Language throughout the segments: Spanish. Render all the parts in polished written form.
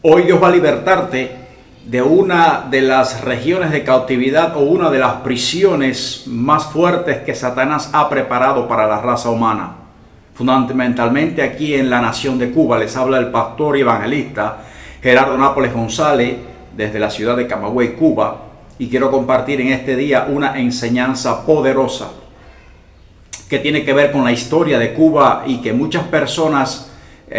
Hoy Dios va a libertarte de una de las regiones de cautividad o una de las prisiones más fuertes que Satanás ha preparado para la raza humana. Fundamentalmente aquí en la nación de Cuba. Les habla el pastor y evangelista Gerardo Nápoles González desde la ciudad de Camagüey, Cuba, y quiero compartir en este día una enseñanza poderosa que tiene que ver con la historia de Cuba y que muchas personas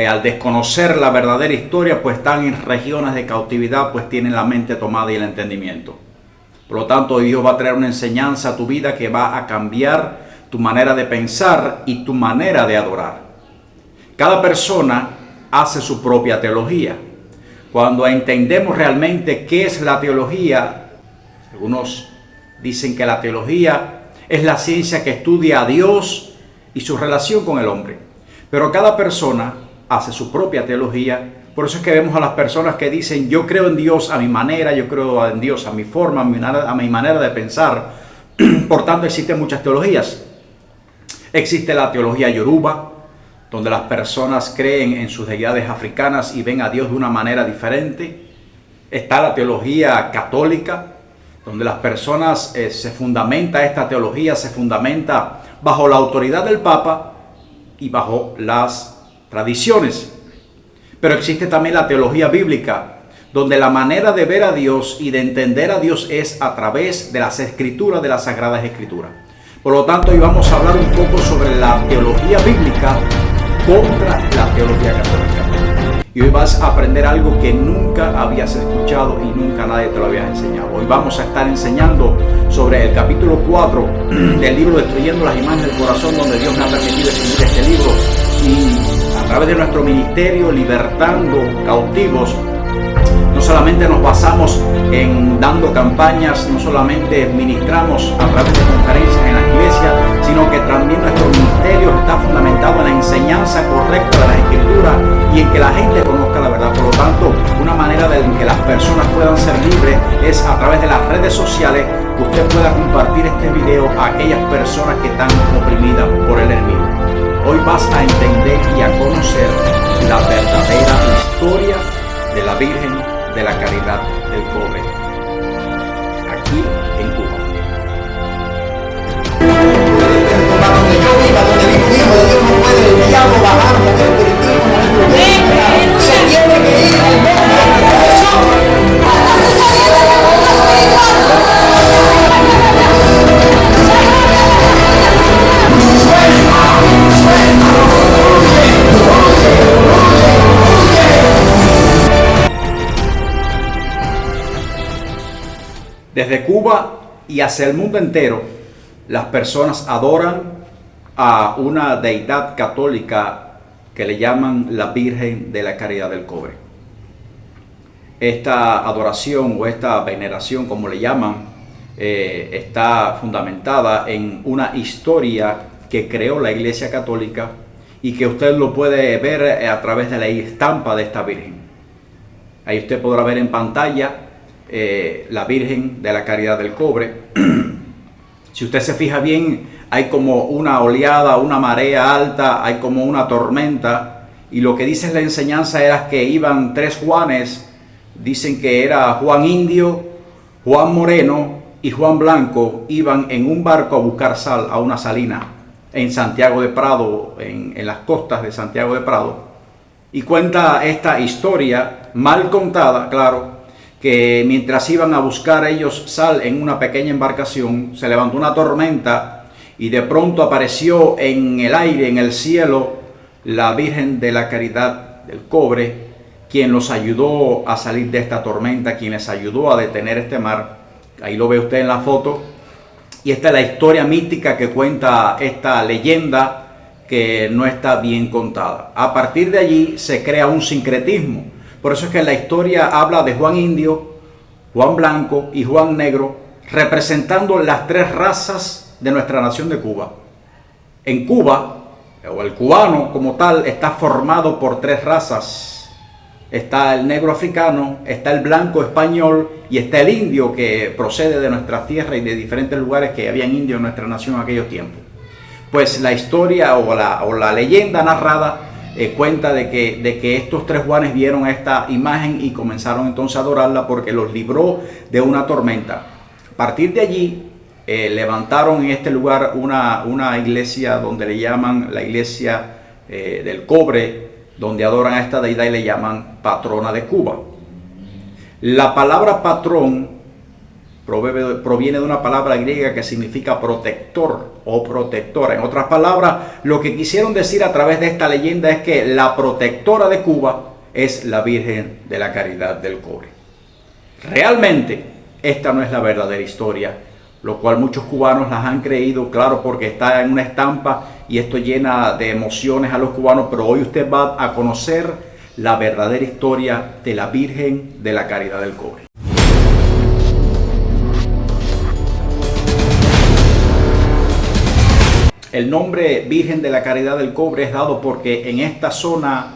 al desconocer la verdadera historia pues están en regiones de cautividad, pues tienen la mente tomada y el entendimiento. Por lo tanto, Dios va a traer una enseñanza a tu vida que va a cambiar tu manera de pensar y tu manera de adorar. Cada persona hace su propia teología. Cuando entendemos realmente qué es la teología, algunos dicen que la teología es la ciencia que estudia a Dios y su relación con el hombre. Pero cada persona hace su propia teología. Por eso es que vemos a las personas que dicen: yo creo en Dios a mi manera, yo creo en Dios a mi forma, a mi manera de pensar. Por tanto, existen muchas teologías. Existe la teología yoruba, donde las personas creen en sus deidades africanas y ven a Dios de una manera diferente. Está la teología católica, donde las personas esta teología se fundamenta bajo la autoridad del Papa y bajo las tradiciones. Pero existe también la teología bíblica, donde la manera de ver a Dios y de entender a Dios es a través de las escrituras, de las sagradas escrituras. Por lo tanto, hoy vamos a hablar un poco sobre la teología bíblica contra la teología católica. Y hoy vas a aprender algo que nunca habías escuchado y nunca nadie te lo había enseñado. Hoy vamos a estar enseñando sobre el capítulo 4 del libro Destruyendo las Imágenes del Corazón, donde Dios me ha permitido escribir este libro. Y a través de nuestro ministerio Libertando Cautivos, no solamente nos basamos en dando campañas, no solamente ministramos a través de conferencias en la iglesia, sino que también nuestro ministerio está fundamentado en la enseñanza correcta de las Escrituras y en que la gente conozca la verdad. Por lo tanto, una manera en que las personas puedan ser libres es a través de las redes sociales, que usted pueda compartir este video a aquellas personas que están oprimidas por el enemigo. Hoy vas a entender y a conocer la verdadera historia de la Virgen de la Caridad del Cobre, aquí en Cuba. Donde yo viva, donde vivo hijo de Dios, no puede el diablo bajar con el espiritismo. Se tiene que ir al nombre de Jesús. Desde Cuba y hacia el mundo entero, las personas adoran a una deidad católica que le llaman la Virgen de la Caridad del Cobre. Esta adoración o esta veneración, como le llaman, está fundamentada en una historia que creó la Iglesia Católica y que usted lo puede ver a través de la estampa de esta Virgen. Ahí usted podrá ver en pantalla la Virgen de la Caridad del Cobre. Si usted se fija bien, hay como una oleada, una marea alta, hay como una tormenta, y lo que dice la enseñanza era que iban tres Juanes. Dicen que era Juan Indio, Juan Moreno y Juan Blanco, iban en un barco a buscar sal a una salina en Santiago de Prado, en las costas de Santiago de Prado. Y cuenta esta historia, mal contada, claro, que mientras iban a buscar ellos sal en una pequeña embarcación, se levantó una tormenta y de pronto apareció en el aire, en el cielo, la Virgen de la Caridad del Cobre, quien los ayudó a salir de esta tormenta, quien les ayudó a detener este mar. Ahí lo ve usted en la foto. Y esta es la historia mística que cuenta esta leyenda, que no está bien contada. A partir de allí se crea un sincretismo. Por eso es que la historia habla de Juan Indio, Juan Blanco y Juan Negro, representando las tres razas de nuestra nación de Cuba. En Cuba, o el cubano como tal, está formado por tres razas. Está el negro africano, está el blanco español y está el indio, que procede de nuestras tierras y de diferentes lugares que habían indios en nuestra nación en aquellos tiempos. Pues la historia o la leyenda narrada cuenta de que estos tres Juanes vieron esta imagen y comenzaron entonces a adorarla porque los libró de una tormenta. A partir de allí levantaron en este lugar una iglesia donde le llaman la iglesia del cobre, donde adoran a esta deidad y le llaman patrona de Cuba. La palabra patrón proviene de una palabra griega que significa protector o protectora. En otras palabras, lo que quisieron decir a través de esta leyenda es que la protectora de Cuba es la Virgen de la Caridad del Cobre. Realmente, esta no es la verdadera historia, lo cual muchos cubanos las han creído, claro, porque está en una estampa y esto llena de emociones a los cubanos, pero hoy usted va a conocer la verdadera historia de la Virgen de la Caridad del Cobre. El nombre Virgen de la Caridad del Cobre es dado porque en esta zona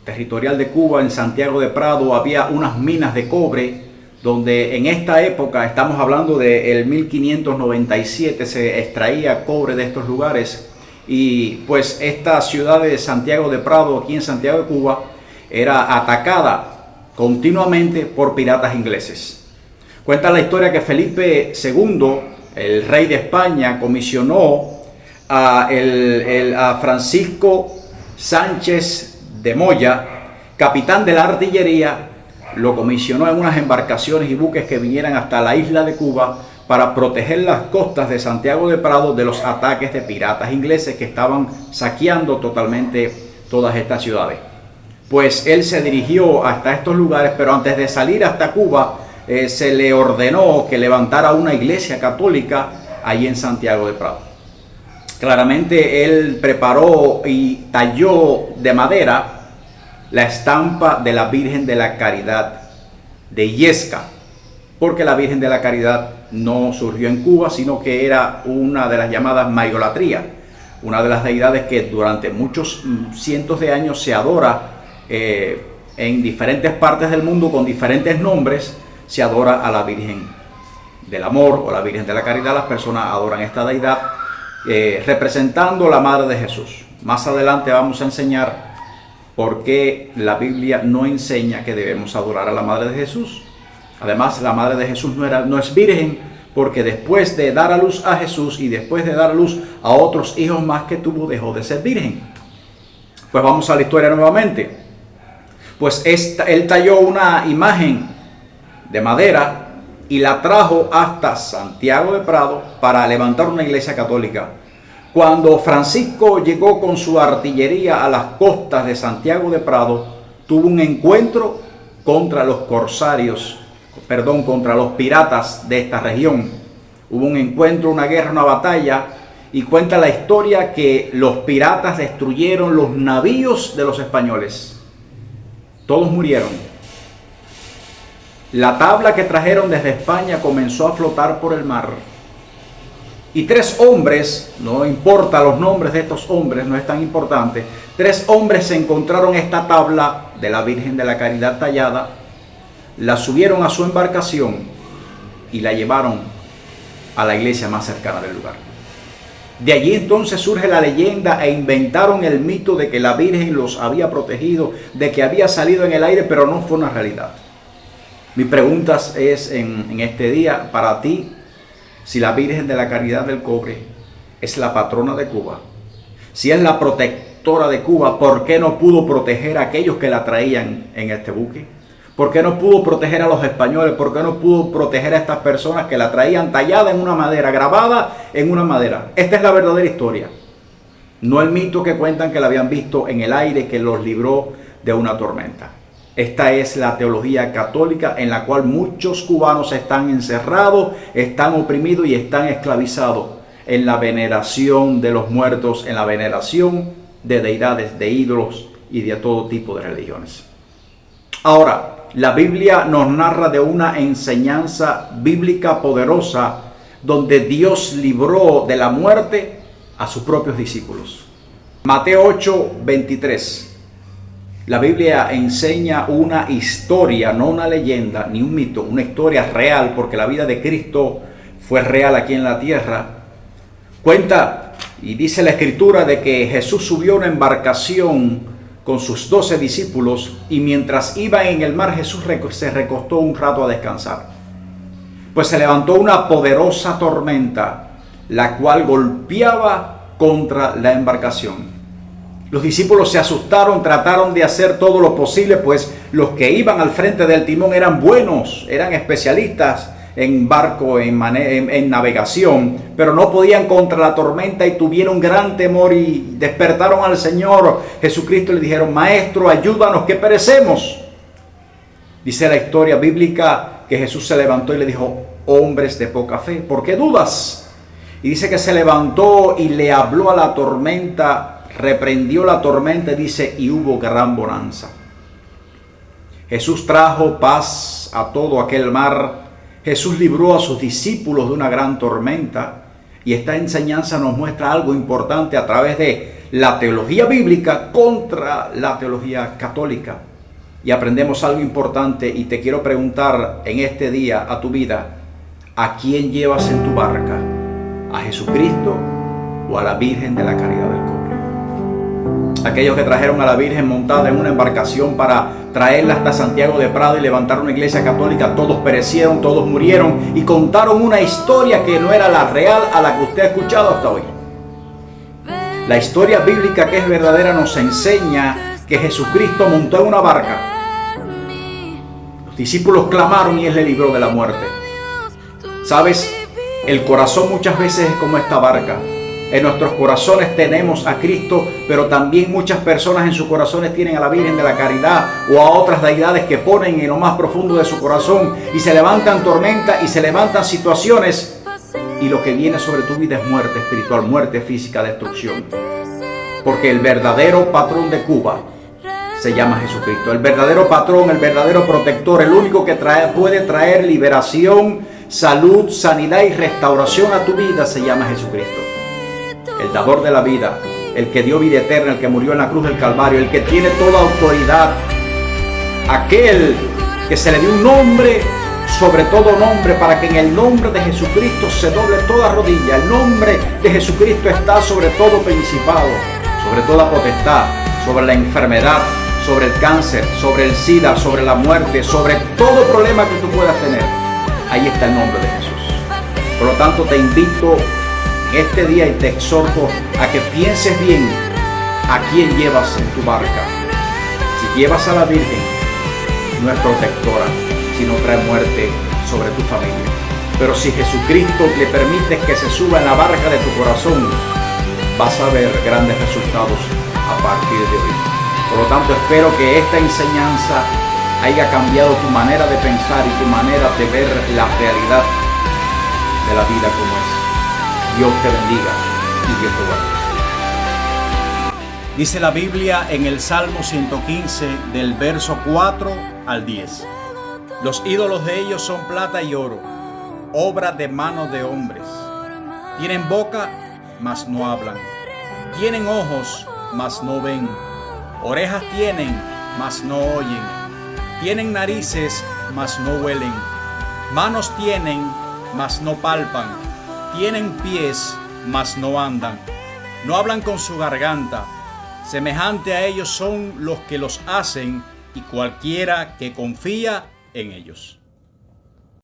territorial de Cuba, en Santiago de Prado, había unas minas de cobre donde en esta época, estamos hablando del 1597, se extraía cobre de estos lugares, y pues esta ciudad de Santiago de Prado, aquí en Santiago de Cuba, era atacada continuamente por piratas ingleses. Cuenta la historia que Felipe II, el rey de España, comisionó a Francisco Sánchez de Moya, capitán de la artillería. Lo comisionó en unas embarcaciones y buques que vinieran hasta la isla de Cuba para proteger las costas de Santiago de Prado de los ataques de piratas ingleses que estaban saqueando totalmente todas estas ciudades. Pues él se dirigió hasta estos lugares, pero antes de salir hasta Cuba, se le ordenó que levantara una iglesia católica allí en Santiago de Prado. Claramente él preparó y talló de madera la estampa de la Virgen de la Caridad de Illesca, porque la Virgen de la Caridad no surgió en Cuba, sino que era una de las llamadas mayolatría, una de las deidades que durante muchos cientos de años se adora en diferentes partes del mundo con diferentes nombres. Se adora a la Virgen del Amor o la Virgen de la Caridad. Las personas adoran esta deidad representando la Madre de Jesús. Más adelante vamos a enseñar por qué la Biblia no enseña que debemos adorar a la Madre de Jesús. Además, la Madre de Jesús no es virgen, porque después de dar a luz a Jesús y después de dar a luz a otros hijos más que tuvo, dejó de ser virgen. Pues vamos a la historia nuevamente. Pues él talló una imagen de madera y la trajo hasta Santiago de Prado para levantar una iglesia católica. Cuando Francisco llegó con su artillería a las costas de Santiago de Prado, tuvo un encuentro contra los contra los piratas de esta región. Hubo un encuentro, una guerra, una batalla, y cuenta la historia que los piratas destruyeron los navíos de los españoles. Todos murieron. La tabla que trajeron desde España comenzó a flotar por el mar. Y 3 hombres, no importa los nombres de estos hombres, no es tan importante, 3 hombres se encontraron esta tabla de la Virgen de la Caridad tallada, la subieron a su embarcación y la llevaron a la iglesia más cercana del lugar. De allí entonces surge la leyenda e inventaron el mito de que la Virgen los había protegido, de que había salido en el aire, pero no fue una realidad. Mi pregunta es en este día para ti: si la Virgen de la Caridad del Cobre es la patrona de Cuba, si es la protectora de Cuba, ¿por qué no pudo proteger a aquellos que la traían en este buque? ¿Por qué no pudo proteger a los españoles? ¿Por qué no pudo proteger a estas personas que la traían tallada en una madera, grabada en una madera? Esta es la verdadera historia, no el mito que cuentan que la habían visto en el aire, que los libró de una tormenta. Esta es la teología católica en la cual muchos cubanos están encerrados, están oprimidos y están esclavizados en la veneración de los muertos, en la veneración de deidades, de ídolos y de todo tipo de religiones. Ahora, la Biblia nos narra de una enseñanza bíblica poderosa donde Dios libró de la muerte a sus propios discípulos. Mateo 8:23. La Biblia enseña una historia, no una leyenda ni un mito, una historia real, porque la vida de Cristo fue real aquí en la tierra. Cuenta Y dice la escritura de que Jesús subió a una embarcación con sus 12 discípulos y mientras iban en el mar Jesús se recostó un rato a descansar. Pues se levantó una poderosa tormenta, la cual golpeaba contra la embarcación. Los discípulos se asustaron, trataron de hacer todo lo posible, pues los que iban al frente del timón eran buenos, eran especialistas en barco, en navegación, pero no podían contra la tormenta y tuvieron gran temor y despertaron al Señor Jesucristo y le dijeron: Maestro, ayúdanos que perecemos. Dice la historia bíblica que Jesús se levantó y le dijo: hombres de poca fe, ¿por qué dudas? Y dice que se levantó y le habló a la tormenta, reprendió la tormenta, dice, y hubo gran bonanza. Jesús trajo paz a todo aquel mar. Jesús libró a sus discípulos de una gran tormenta. Y esta enseñanza nos muestra algo importante a través de la teología bíblica contra la teología católica. Y aprendemos algo importante y te quiero preguntar en este día a tu vida: ¿a quién llevas en tu barca? ¿A Jesucristo o a la Virgen de la Caridad del Cobre? Aquellos que trajeron a la Virgen montada en una embarcación para traerla hasta Santiago de Prado y levantar una iglesia católica, todos perecieron, todos murieron y contaron una historia que no era la real a la que usted ha escuchado hasta hoy. La historia bíblica que es verdadera nos enseña que Jesucristo montó en una barca. Los discípulos clamaron y Él le libró de la muerte. ¿Sabes? El corazón muchas veces es como esta barca. En nuestros corazones tenemos a Cristo, pero también muchas personas en sus corazones tienen a la Virgen de la Caridad o a otras deidades que ponen en lo más profundo de su corazón, y se levantan tormentas y se levantan situaciones, y lo que viene sobre tu vida es muerte espiritual, muerte física, destrucción. Porque el verdadero patrón de Cuba se llama Jesucristo. El verdadero patrón, el verdadero protector, el único que puede traer liberación, salud, sanidad y restauración a tu vida se llama Jesucristo. El dador de la vida, el que dio vida eterna, el que murió en la cruz del Calvario, el que tiene toda autoridad, aquel que se le dio un nombre sobre todo nombre, para que en el nombre de Jesucristo se doble toda rodilla. El nombre de Jesucristo está sobre todo principado, sobre toda potestad, sobre la enfermedad, sobre el cáncer, sobre el SIDA, sobre la muerte, sobre todo problema que tú puedas tener. Ahí está el nombre de Jesús. Por lo tanto, te invito en este día y te exhorto a que pienses bien a quién llevas en tu barca. Si llevas a la Virgen, no es protectora, sino trae muerte sobre tu familia. Pero si Jesucristo le permites que se suba en la barca de tu corazón, vas a ver grandes resultados a partir de hoy. Por lo tanto, espero que esta enseñanza haya cambiado tu manera de pensar y tu manera de ver la realidad de la vida como es. Dios te bendiga y Dios te guarde. Dice la Biblia en el Salmo 115 del verso 4 al 10. Los ídolos de ellos son plata y oro, obra de manos de hombres. Tienen boca, mas no hablan. Tienen ojos, mas no ven. Orejas tienen, mas no oyen. Tienen narices, mas no huelen. Manos tienen, mas no palpan. Tienen pies, mas no andan. No hablan con su garganta. Semejante a ellos son los que los hacen, y cualquiera que confía en ellos.